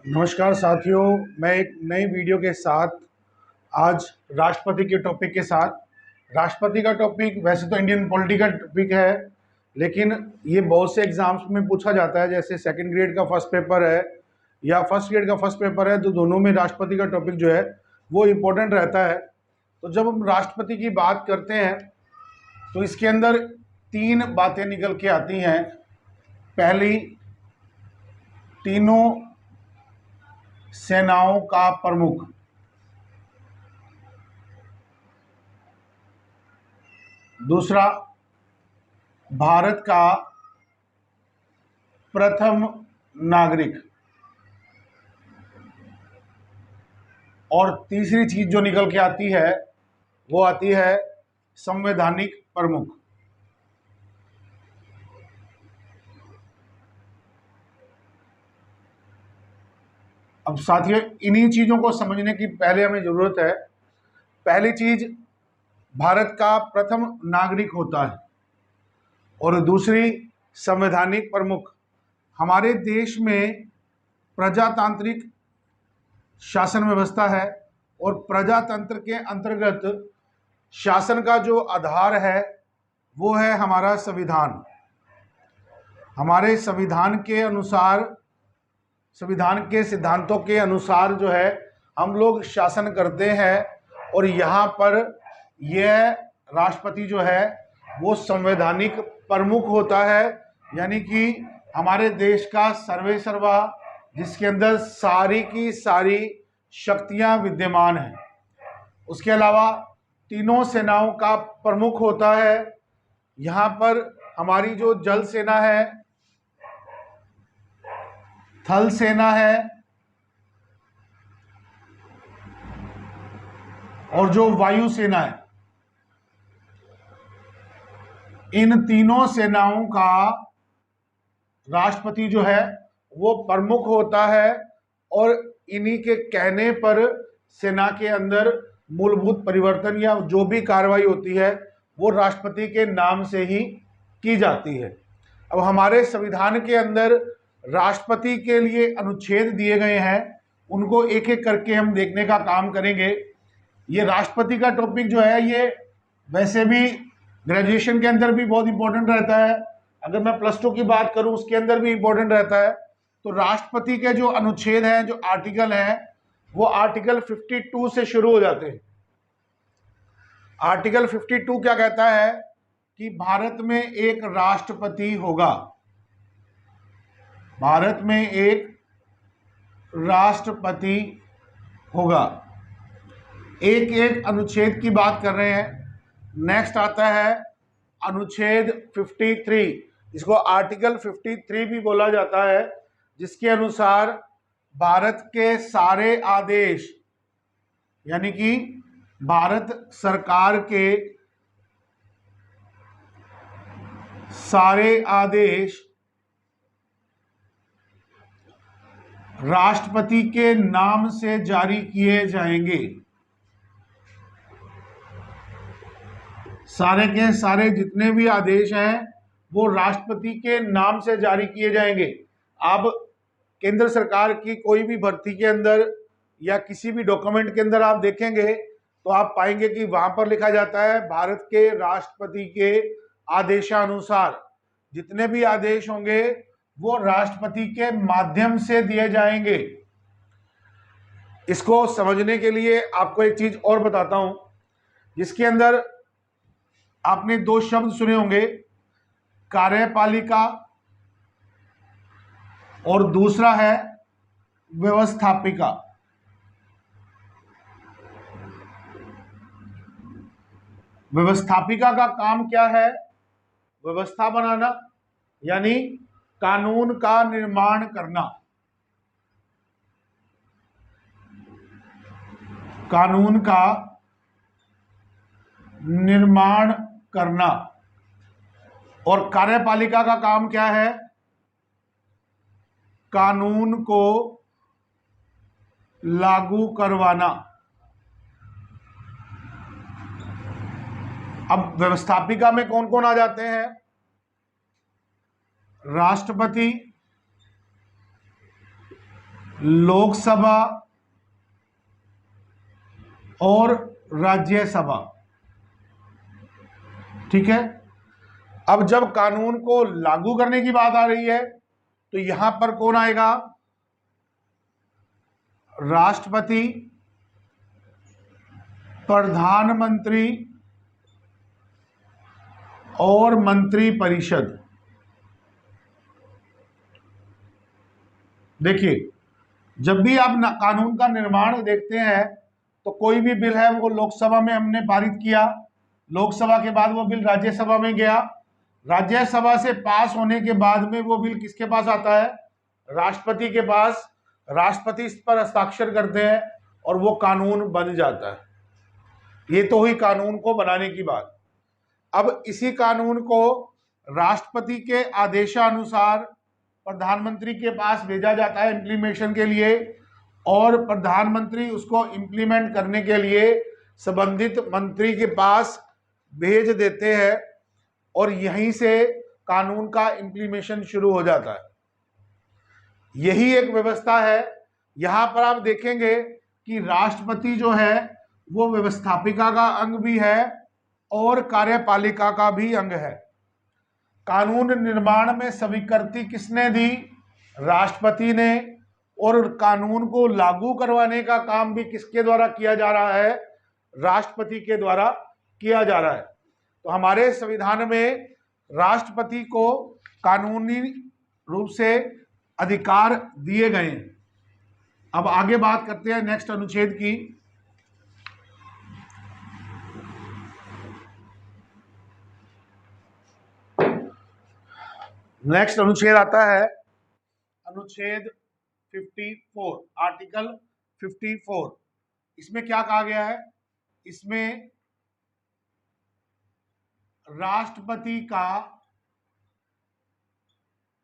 नमस्कार साथियों, मैं एक नई वीडियो के साथ आज राष्ट्रपति के टॉपिक के साथ। राष्ट्रपति का टॉपिक वैसे तो इंडियन पॉलिटी का टॉपिक है, लेकिन ये बहुत से एग्जाम्स में पूछा जाता है। जैसे सेकंड ग्रेड का फर्स्ट पेपर है या फर्स्ट ग्रेड का फर्स्ट पेपर है, तो दोनों में राष्ट्रपति का टॉपिक जो है वो इम्पोर्टेंट रहता है। तो जब हम राष्ट्रपति की बात करते हैं तो इसके अंदर तीन बातें निकल के आती हैं। पहली, तीनों सेनाओं का प्रमुख। दूसरा, भारत का प्रथम नागरिक। और तीसरी चीज जो निकल के आती है वो आती है संवैधानिक प्रमुख। अब साथियों, इन्हीं चीजों को समझने की पहले हमें जरूरत है। पहली चीज, भारत का प्रथम नागरिक होता है, और दूसरी संवैधानिक प्रमुख। हमारे देश में प्रजातांत्रिक शासन व्यवस्था है, और प्रजातंत्र के अंतर्गत शासन का जो आधार है वो है हमारा संविधान। हमारे संविधान के अनुसार, संविधान के सिद्धांतों के अनुसार जो है हम लोग शासन करते हैं। और यहाँ पर यह राष्ट्रपति जो है वो संवैधानिक प्रमुख होता है, यानी कि हमारे देश का सर्वे सर्वा, जिसके अंदर सारी की सारी शक्तियां विद्यमान हैं। उसके अलावा तीनों सेनाओं का प्रमुख होता है। यहाँ पर हमारी जो जल सेना है, थल सेना है, और जो वायु सेना है, इन तीनों सेनाओं का राष्ट्रपति जो है वो प्रमुख होता है। और इन्हीं के कहने पर सेना के अंदर मूलभूत परिवर्तन या जो भी कार्रवाई होती है वो राष्ट्रपति के नाम से ही की जाती है। अब हमारे संविधान के अंदर राष्ट्रपति के लिए अनुच्छेद दिए गए हैं, उनको एक एक करके हम देखने का काम करेंगे। ये राष्ट्रपति का टॉपिक जो है ये वैसे भी ग्रेजुएशन के अंदर भी बहुत इंपॉर्टेंट रहता है। अगर मैं +2 की बात करूं उसके अंदर भी इंपॉर्टेंट रहता है। तो राष्ट्रपति के जो अनुच्छेद हैं, जो आर्टिकल हैं, वो आर्टिकल 52 से शुरू हो जाते हैं। आर्टिकल 52 क्या कहता है कि भारत में एक राष्ट्रपति होगा। भारत में एक राष्ट्रपति होगा। एक एक अनुच्छेद की बात कर रहे हैं। नेक्स्ट आता है अनुच्छेद 53, इसको आर्टिकल 53 भी बोला जाता है, जिसके अनुसार भारत के सारे आदेश, यानी कि भारत सरकार के सारे आदेश राष्ट्रपति के नाम से जारी किए जाएंगे। सारे के सारे जितने भी आदेश हैं वो राष्ट्रपति के नाम से जारी किए जाएंगे। अब केंद्र सरकार की कोई भी भर्ती के अंदर या किसी भी डॉक्यूमेंट के अंदर आप देखेंगे तो आप पाएंगे कि वहां पर लिखा जाता है भारत के राष्ट्रपति के आदेशानुसार। जितने भी आदेश होंगे वो राष्ट्रपति के माध्यम से दिए जाएंगे। इसको समझने के लिए आपको एक चीज और बताता हूं, जिसके अंदर आपने दो शब्द सुने होंगे, कार्यपालिका और दूसरा है व्यवस्थापिका। व्यवस्थापिका का काम क्या है? व्यवस्था बनाना, यानी कानून का निर्माण करना। कानून का निर्माण करना। और कार्यपालिका का काम क्या है? कानून को लागू करवाना। अब व्यवस्थापिका में कौन कौन आ जाते हैं? राष्ट्रपति, लोकसभा और राज्यसभा। ठीक है। अब जब कानून को लागू करने की बात आ रही है तो यहां पर कौन आएगा? राष्ट्रपति, प्रधानमंत्री और मंत्रिपरिषद। देखिए, जब भी आप कानून का निर्माण देखते हैं तो कोई भी बिल है वो लोकसभा में हमने पारित किया, लोकसभा के बाद वो बिल राज्यसभा में गया, राज्यसभा से पास होने के बाद में वो बिल किसके पास आता है? राष्ट्रपति के पास। राष्ट्रपति इस पर हस्ताक्षर करते हैं और वो कानून बन जाता है। ये तो हुई कानून को बनाने की बात। अब इसी कानून को राष्ट्रपति के आदेशानुसार प्रधानमंत्री के पास भेजा जाता है इम्प्लीमेशन के लिए, और प्रधानमंत्री उसको इम्प्लीमेंट करने के लिए संबंधित मंत्री के पास भेज देते हैं और यहीं से कानून का इम्प्लीमेशन शुरू हो जाता है। यही एक व्यवस्था है। यहां पर आप देखेंगे कि राष्ट्रपति जो है वो व्यवस्थापिका का अंग भी है और कार्यपालिका का भी अंग है। कानून निर्माण में स्वीकृति किसने दी? राष्ट्रपति ने। और कानून को लागू करवाने का काम भी किसके द्वारा किया जा रहा है? राष्ट्रपति के द्वारा किया जा रहा है। तो हमारे संविधान में राष्ट्रपति को कानूनी रूप से अधिकार दिए गए हैं। अब आगे बात करते हैं नेक्स्ट अनुच्छेद की। नेक्स्ट अनुच्छेद आता है अनुच्छेद 54, आर्टिकल 54। इसमें क्या कहा गया है? इसमें राष्ट्रपति का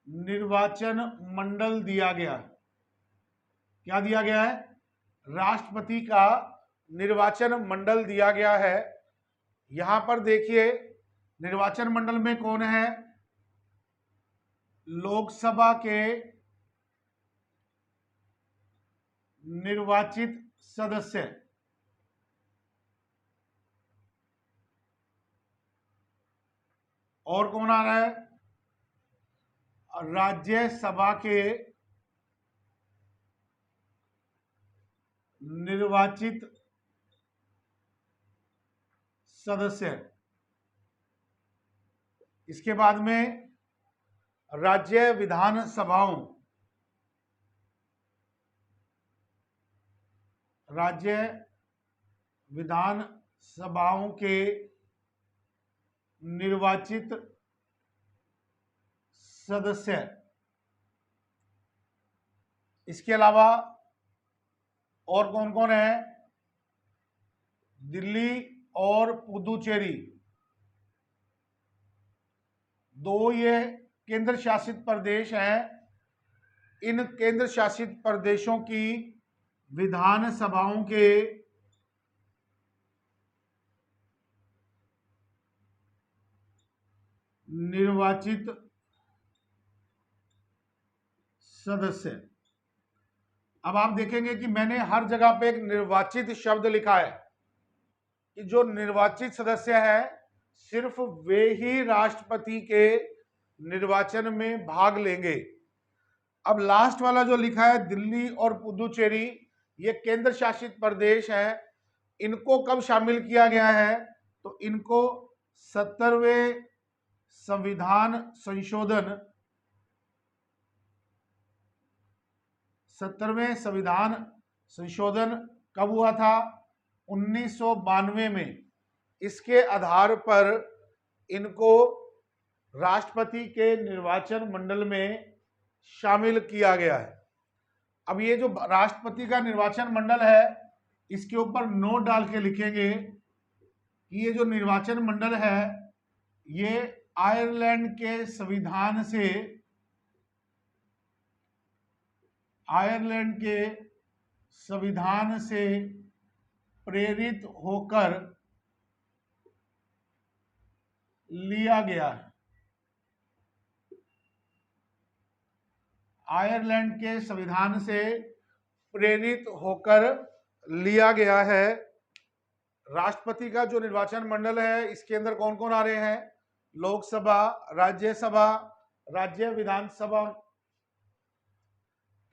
निर्वाचन मंडल दिया गया है। क्या दिया गया है? राष्ट्रपति का निर्वाचन मंडल दिया गया है। यहां पर देखिए, निर्वाचन मंडल में कौन है? लोकसभा के निर्वाचित सदस्य, और कौन आ रहा है? राज्यसभा के निर्वाचित सदस्य। इसके बाद में राज्य विधानसभाओं, राज्य विधानसभाओं के निर्वाचित सदस्य। इसके अलावा और कौन कौन है? दिल्ली और पुदुचेरी, दो ये केंद्र शासित प्रदेश हैं। इन केंद्र शासित प्रदेशों की विधानसभाओं के निर्वाचित सदस्य। अब आप देखेंगे कि मैंने हर जगह पे एक निर्वाचित शब्द लिखा है कि जो निर्वाचित सदस्य है सिर्फ वे ही राष्ट्रपति के निर्वाचन में भाग लेंगे। अब लास्ट वाला जो लिखा है दिल्ली और पुदुचेरी, ये केंद्र शासित प्रदेश है। इनको कब शामिल किया गया है? तो इनको 70वें संविधान संशोधन 70वें संविधान संशोधन कब हुआ था? 1992 में। इसके आधार पर इनको राष्ट्रपति के निर्वाचन मंडल में शामिल किया गया है। अब ये जो राष्ट्रपति का निर्वाचन मंडल है, इसके ऊपर नोट डाल के लिखेंगे कि ये जो निर्वाचन मंडल है ये आयरलैंड के संविधान से, आयरलैंड के संविधान से प्रेरित होकर लिया गया है। आयरलैंड के संविधान से प्रेरित होकर लिया गया है। राष्ट्रपति का जो निर्वाचन मंडल है, इसके अंदर कौन कौन आ रहे हैं? लोकसभा, राज्यसभा, राज्य विधानसभा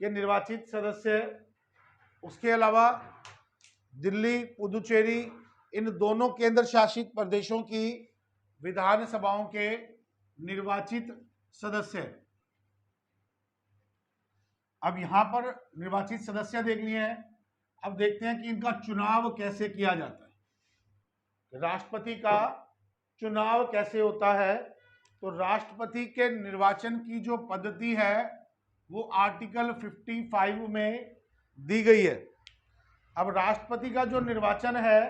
के निर्वाचित सदस्य, उसके अलावा दिल्ली, पुदुचेरी, इन दोनों केंद्र शासित प्रदेशों की विधानसभाओं के निर्वाचित सदस्य। अब यहां पर निर्वाचित सदस्य देख लिए हैं। अब देखते हैं कि इनका चुनाव कैसे किया जाता है। राष्ट्रपति का चुनाव कैसे होता है? तो राष्ट्रपति के निर्वाचन की जो पद्धति है वो आर्टिकल 55 में दी गई है। अब राष्ट्रपति का जो निर्वाचन है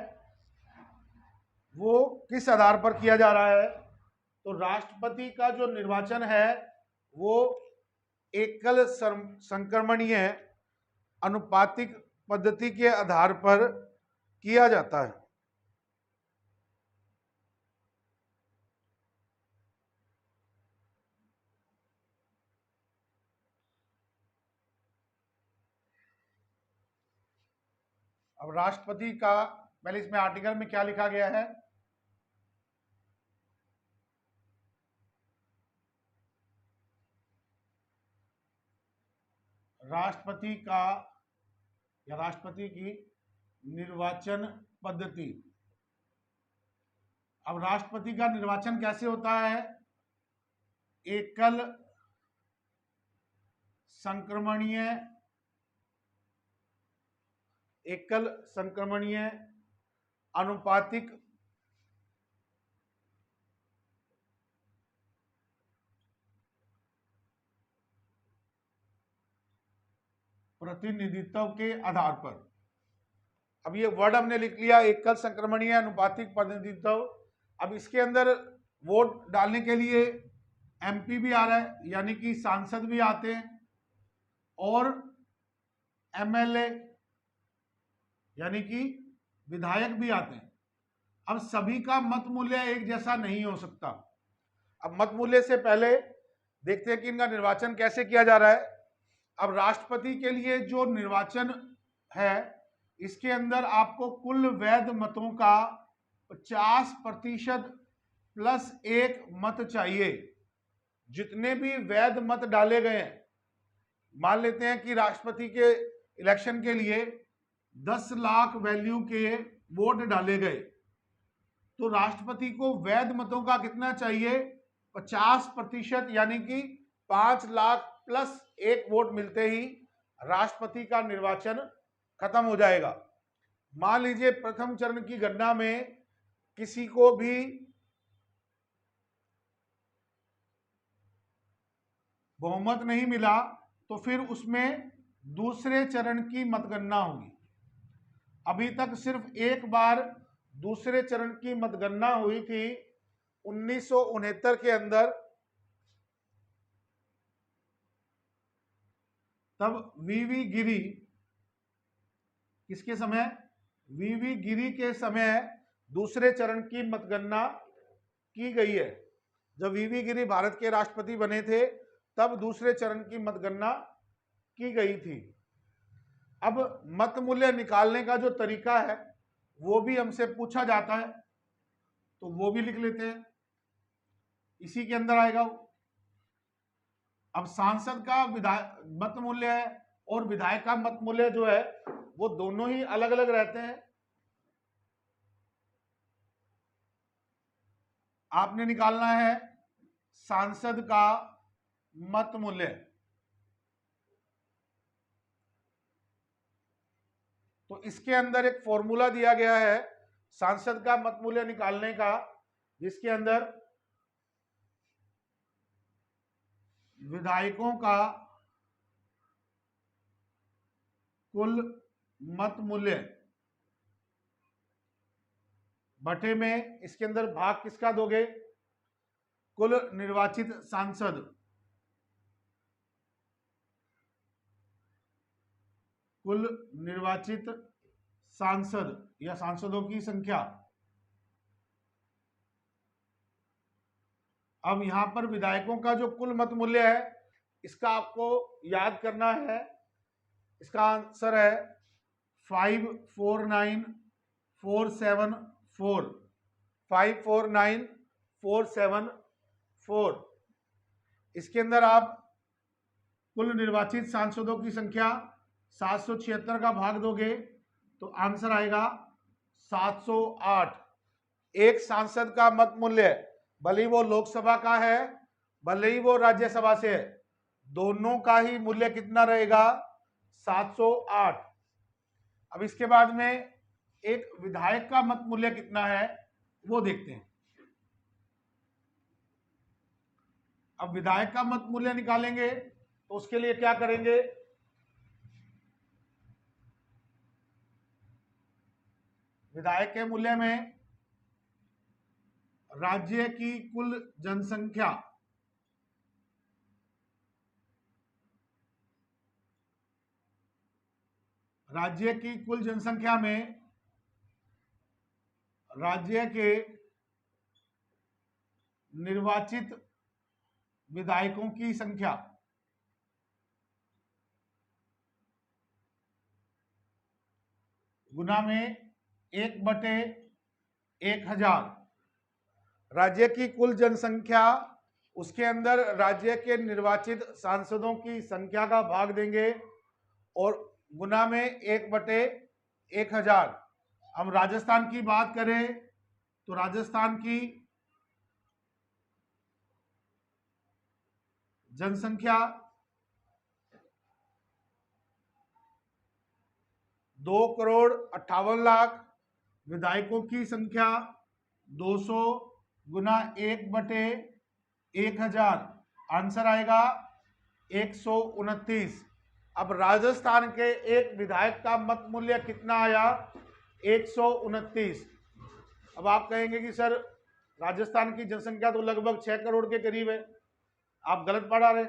वो किस आधार पर किया जा रहा है? तो राष्ट्रपति का जो निर्वाचन है वो एकल संक्रमणीय अनुपातिक पद्धति के आधार पर किया जाता है। अब राष्ट्रपति का पहले इसमें आर्टिकल में क्या लिखा गया है? राष्ट्रपति का या राष्ट्रपति की निर्वाचन पद्धति। अब राष्ट्रपति का निर्वाचन कैसे होता है? एकल संक्रमणीय अनुपातिक प्रतिनिधित्व के आधार पर। अब ये वर्ड हमने लिख लिया, एकल संक्रमणीय अनुपातिक प्रतिनिधित्व। अब इसके अंदर वोट डालने के लिए एमपी भी आ रहा है, यानी कि सांसद भी आते हैं, और एमएलए यानी कि विधायक भी आते हैं। अब सभी का मत मूल्य एक जैसा नहीं हो सकता। अब मत मूल्य से पहले देखते हैं कि इनका निर्वाचन कैसे किया जा रहा है। अब राष्ट्रपति के लिए जो निर्वाचन है, इसके अंदर आपको कुल वैध मतों का 50% प्लस 1 मत चाहिए। जितने भी वैध मत डाले गए हैं, मान लेते हैं कि राष्ट्रपति के इलेक्शन के लिए 10 लाख वैल्यू के वोट डाले गए, तो राष्ट्रपति को वैध मतों का कितना चाहिए? 50%, यानी कि 5 लाख प्लस 1 वोट मिलते ही राष्ट्रपति का निर्वाचन खत्म हो जाएगा। मान लीजिए प्रथम चरण की गणना में किसी को भी बहुमत नहीं मिला, तो फिर उसमें दूसरे चरण की मतगणना होगी। अभी तक सिर्फ एक बार दूसरे चरण की मतगणना हुई थी 1969 के अंदर। तब वीवी गिरी, किसके समय? वीवी गिरी के समय दूसरे चरण की मतगणना की गई है। जब वीवी गिरी भारत के राष्ट्रपति बने थे तब दूसरे चरण की मतगणना की गई थी। अब मत मूल्य निकालने का जो तरीका है वो भी हमसे पूछा जाता है, तो वो भी लिख लेते हैं, इसी के अंदर आएगा वो। अब सांसद का मत मूल्य है और विधायक का मत मूल्य जो है वो दोनों ही अलग अलग रहते हैं। आपने निकालना है सांसद का मत मूल्य। तो इसके अंदर एक फॉर्मूला दिया गया है सांसद का मत मूल्य निकालने का, जिसके अंदर विधायकों का कुल मत मूल्य बटे में, इसके अंदर भाग किसका दोगे? कुल निर्वाचित सांसद, कुल निर्वाचित सांसद या सांसदों की संख्या। अब यहां पर विधायकों का जो कुल मत मूल्य है, इसका आपको याद करना है इसका आंसर है 549474, 549474। इसके अंदर आप कुल निर्वाचित सांसदों की संख्या 776 का भाग दोगे तो आंसर आएगा 708। एक सांसद का मत मूल्य, भले ही वो लोकसभा का है भले ही वो राज्यसभा से है, दोनों का ही मूल्य कितना रहेगा? 708। अब इसके बाद में एक विधायक का मत मूल्य कितना है वो देखते हैं। अब विधायक का मत मूल्य निकालेंगे तो उसके लिए क्या करेंगे? विधायक के मूल्य में राज्य की कुल जनसंख्या, राज्य की कुल जनसंख्या में राज्य के निर्वाचित विधायकों की संख्या गुना में 1/1000। राज्य की कुल जनसंख्या, उसके अंदर राज्य के निर्वाचित सांसदों की संख्या का भाग देंगे और गुना में 1/1000। हम राजस्थान की बात करें तो राजस्थान की जनसंख्या 2,58,00,000, विधायकों की संख्या 200 गुना 1/1000, आंसर आएगा 129। अब राजस्थान के एक विधायक का मत मूल्य कितना आया? 129। अब आप कहेंगे कि सर राजस्थान की जनसंख्या तो लगभग 6 करोड़ के करीब है, आप गलत पढ़ा रहे।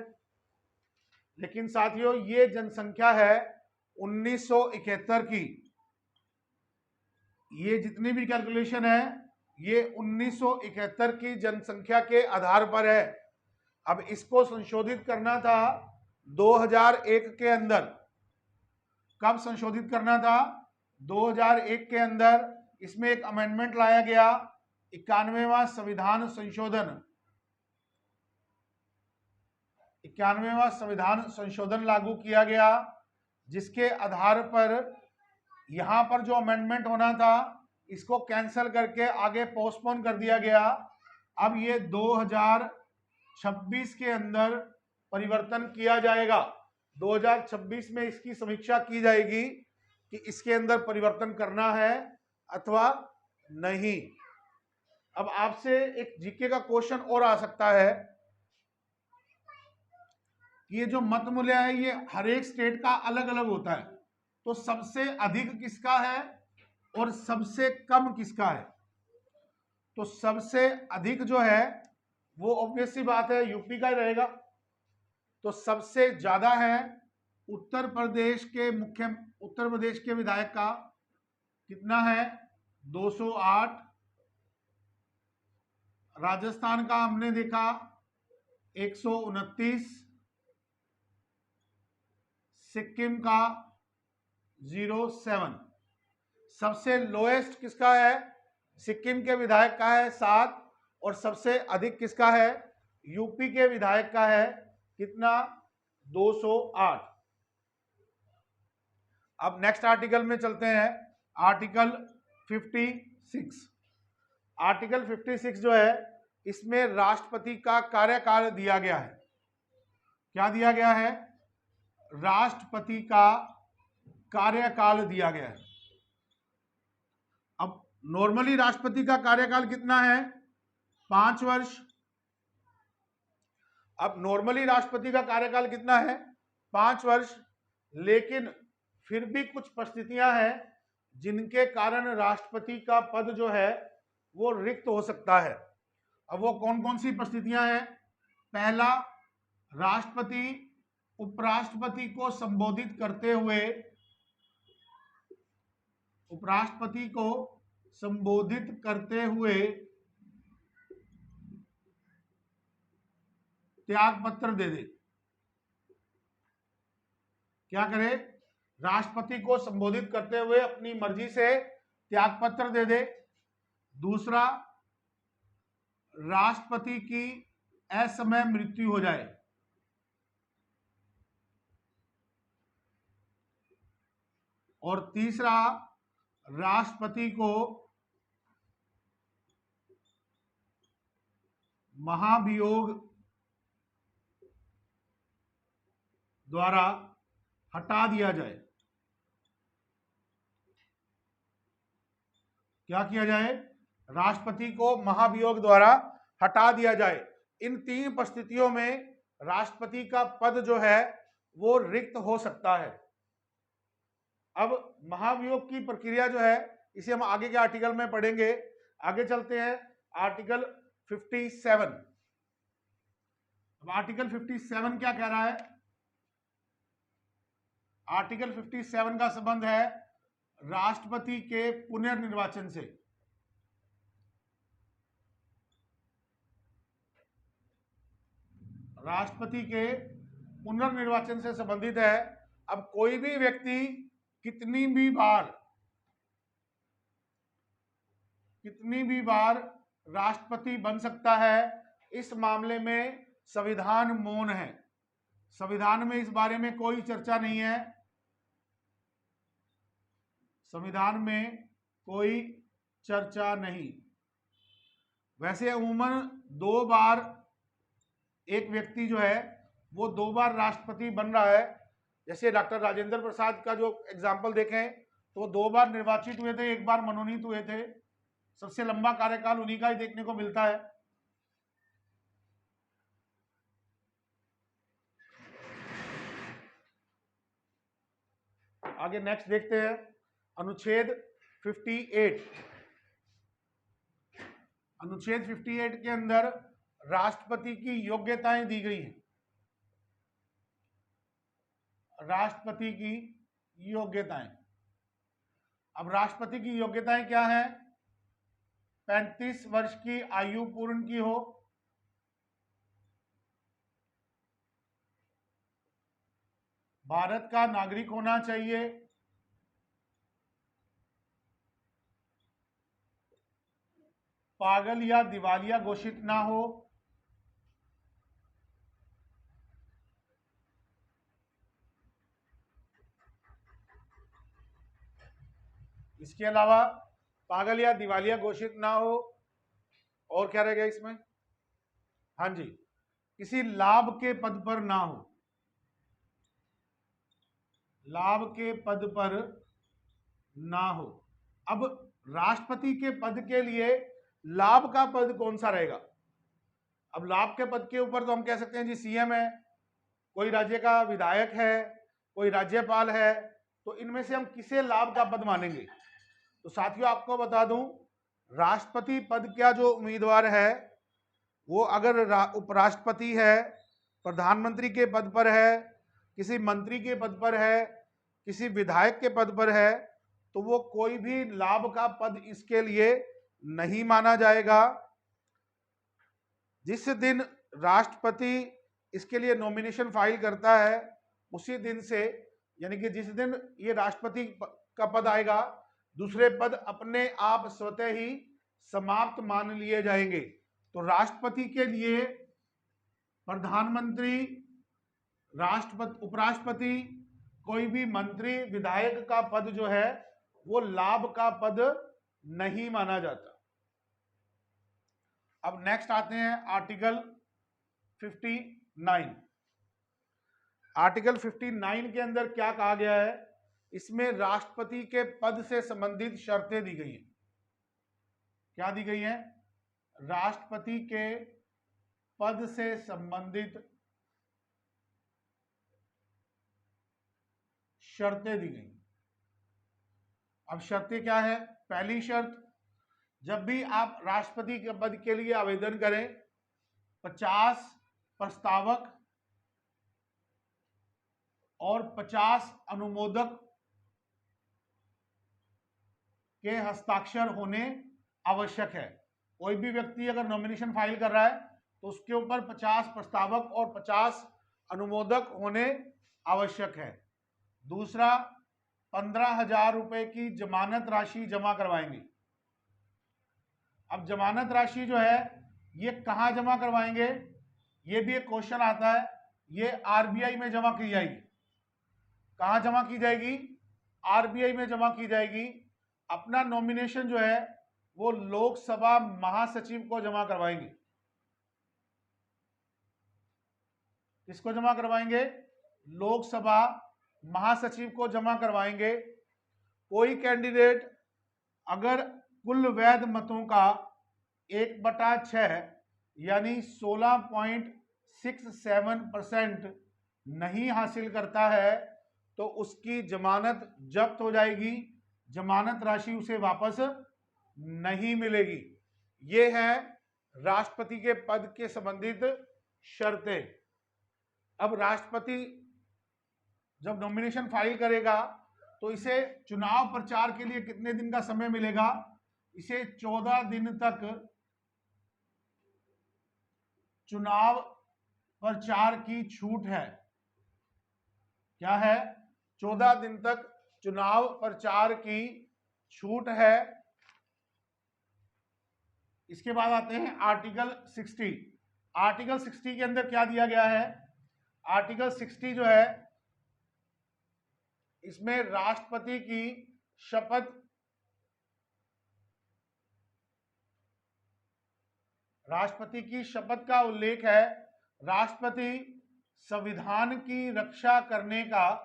लेकिन साथियों ये जनसंख्या है 1971 की, ये जितनी भी कैलकुलेशन है ये 1971 की जनसंख्या के आधार पर है। अब इसको संशोधित करना था 2001 के अंदर। कब संशोधित करना था? 2001 के अंदर। इसमें एक अमेंडमेंट लाया गया, 91वां संविधान संशोधन, 91वां संविधान संशोधन लागू किया गया, जिसके आधार पर यहां पर जो अमेंडमेंट होना था इसको कैंसिल करके आगे पोस्टपोन कर दिया गया। अब ये 2026 के अंदर परिवर्तन किया जाएगा। 2026 में इसकी समीक्षा की जाएगी कि इसके अंदर परिवर्तन करना है अथवा नहीं। अब आपसे एक जीके का क्वेश्चन और आ सकता है कि ये जो मत मूल्य है ये हर एक स्टेट का अलग अलग होता है, तो सबसे अधिक किसका है और सबसे कम किसका है? तो सबसे अधिक जो है वो ऑब्वियस सी बात है यूपी का ही रहेगा। तो सबसे ज्यादा है उत्तर प्रदेश के विधायक का कितना है? 208। राजस्थान का हमने देखा 129, सिक्किम का 07। सबसे लोएस्ट किसका है? सिक्किम के विधायक का है 7 और सबसे अधिक किसका है? यूपी के विधायक का है कितना? 208। अब नेक्स्ट आर्टिकल में चलते हैं, आर्टिकल 56। आर्टिकल 56 जो है इसमें राष्ट्रपति का कार्यकाल दिया गया है। क्या दिया गया है? राष्ट्रपति का कार्यकाल दिया गया है। अब नॉर्मली राष्ट्रपति का कार्यकाल कितना है? 5 वर्ष। अब नॉर्मली राष्ट्रपति का कार्यकाल कितना है? 5 वर्ष। लेकिन फिर भी कुछ परिस्थितियां हैं जिनके कारण राष्ट्रपति का पद जो है वो रिक्त हो सकता है। अब वो कौन कौन सी परिस्थितियां हैं? पहला, राष्ट्रपति उपराष्ट्रपति को संबोधित करते हुए, उपराष्ट्रपति को संबोधित करते हुए त्याग पत्र दे दे। क्या करे? राष्ट्रपति को संबोधित करते हुए अपनी मर्जी से त्यागपत्र दे दे। दूसरा, राष्ट्रपति की असमय मृत्यु हो जाए। और तीसरा, राष्ट्रपति को महाभियोग द्वारा हटा दिया जाए। क्या किया जाए? राष्ट्रपति को महाभियोग द्वारा हटा दिया जाए। इन तीन परिस्थितियों में राष्ट्रपति का पद जो है वो रिक्त हो सकता है। अब महाभियोग की प्रक्रिया जो है इसे हम आगे के आर्टिकल में पढ़ेंगे। आगे चलते हैं, आर्टिकल 57। अब आर्टिकल 57 क्या कह रहा है? आर्टिकल 57 का संबंध है राष्ट्रपति के पुनर्निर्वाचन से। राष्ट्रपति के पुनर्निर्वाचन से संबंधित है। अब कोई भी व्यक्ति कितनी भी बार राष्ट्रपति बन सकता है, इस मामले में संविधान मौन है। संविधान में इस बारे में कोई चर्चा नहीं है। संविधान में कोई चर्चा नहीं। वैसे अमूमन 2 बार एक व्यक्ति जो है वो 2 बार राष्ट्रपति बन रहा है। जैसे डॉक्टर राजेंद्र प्रसाद का जो एग्जाम्पल देखें तो वो 2 बार निर्वाचित हुए थे, 1 बार मनोनीत हुए थे। सबसे लंबा कार्यकाल उन्हीं का ही देखने को मिलता है। आगे नेक्स्ट देखते हैं, अनुच्छेद 58। अनुच्छेद 58 के अंदर राष्ट्रपति की योग्यताएं दी गई हैं। राष्ट्रपति की योग्यताएं। अब राष्ट्रपति की योग्यताएं क्या है? 35 वर्ष की आयु पूर्ण की हो, भारत का नागरिक होना चाहिए, पागल या दिवालिया घोषित ना हो, इसके अलावा पागल या दिवालिया घोषित ना हो, और क्या रहेगा इसमें? हाँ जी, किसी लाभ के पद पर ना हो। लाभ के पद पर ना हो। अब राष्ट्रपति के पद के लिए लाभ का पद कौन सा रहेगा? अब लाभ के पद के ऊपर तो हम कह सकते हैं जी सीएम है, कोई राज्य का विधायक है, कोई राज्यपाल है, तो इनमें से हम किसे लाभ का पद मानेंगे? तो साथियों आपको बता दूं, राष्ट्रपति पद का जो उम्मीदवार है वो अगर उपराष्ट्रपति है, प्रधानमंत्री के पद पर है, किसी मंत्री के पद पर है, किसी विधायक के पद पर है, तो वो कोई भी लाभ का पद इसके लिए नहीं माना जाएगा। जिस दिन राष्ट्रपति इसके लिए नॉमिनेशन फाइल करता है उसी दिन से, यानी कि जिस दिन ये राष्ट्रपति का पद आएगा, दूसरे पद अपने आप स्वतः ही समाप्त मान लिए जाएंगे। तो राष्ट्रपति के लिए प्रधानमंत्री, राष्ट्रपति, उपराष्ट्रपति, कोई भी मंत्री, विधायक का पद जो है वो लाभ का पद नहीं माना जाता। अब नेक्स्ट आते हैं आर्टिकल 59। आर्टिकल 59 के अंदर क्या कहा गया है? इसमें राष्ट्रपति के पद से संबंधित शर्तें दी गई हैं। क्या दी गई हैं? राष्ट्रपति के पद से संबंधित शर्तें दी गई। अब शर्तें क्या है? पहली शर्त, जब भी आप राष्ट्रपति के पद के लिए आवेदन करें, 50 प्रस्तावक और 50 अनुमोदक के हस्ताक्षर होने आवश्यक है। कोई भी व्यक्ति अगर नॉमिनेशन फाइल कर रहा है तो उसके ऊपर 50 प्रस्तावक और 50 अनुमोदक होने आवश्यक है। दूसरा, 15,000 रुपए की जमानत राशि जमा करवाएंगे। अब जमानत राशि जो है ये कहां जमा करवाएंगे, ये भी एक क्वेश्चन आता है। ये आरबीआई में जमा की जाएगी। कहां जमा की जाएगी? आरबीआई में जमा की जाएगी। अपना नॉमिनेशन जो है वो लोकसभा महासचिव को जमा करवाएंगे। किसको जमा करवाएंगे? लोकसभा महासचिव को जमा करवाएंगे। कोई कैंडिडेट अगर कुल वैध मतों का 1/6 यानी 16.67% नहीं हासिल करता है तो उसकी जमानत जब्त हो जाएगी, जमानत राशि उसे वापस नहीं मिलेगी। ये है राष्ट्रपति के पद के संबंधित शर्तें। अब राष्ट्रपति जब नॉमिनेशन फाइल करेगा तो इसे चुनाव प्रचार के लिए कितने दिन का समय मिलेगा? इसे 14 दिन तक चुनाव प्रचार की छूट है। क्या है? 14 दिन तक चुनाव प्रचार की छूट है। इसके बाद आते हैं आर्टिकल 60। आर्टिकल 60 के अंदर क्या दिया गया है? आर्टिकल 60 जो है इसमें राष्ट्रपति की शपथ, राष्ट्रपति की शपथ का उल्लेख है। राष्ट्रपति संविधान की रक्षा करने का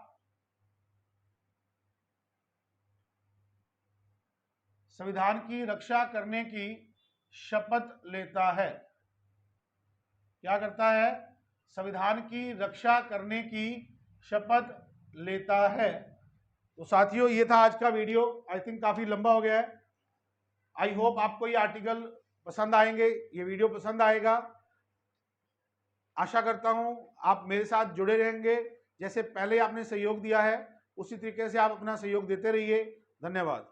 संविधान की रक्षा करने की शपथ लेता है। क्या करता है? संविधान की रक्षा करने की शपथ लेता है। तो साथियों ये था आज का वीडियो। आई थिंक काफी लंबा हो गया है। आई होप आपको ये आर्टिकल पसंद आएंगे, ये वीडियो पसंद आएगा। आशा करता हूं आप मेरे साथ जुड़े रहेंगे। जैसे पहले आपने सहयोग दिया है उसी तरीके से आप अपना सहयोग देते रहिए। धन्यवाद।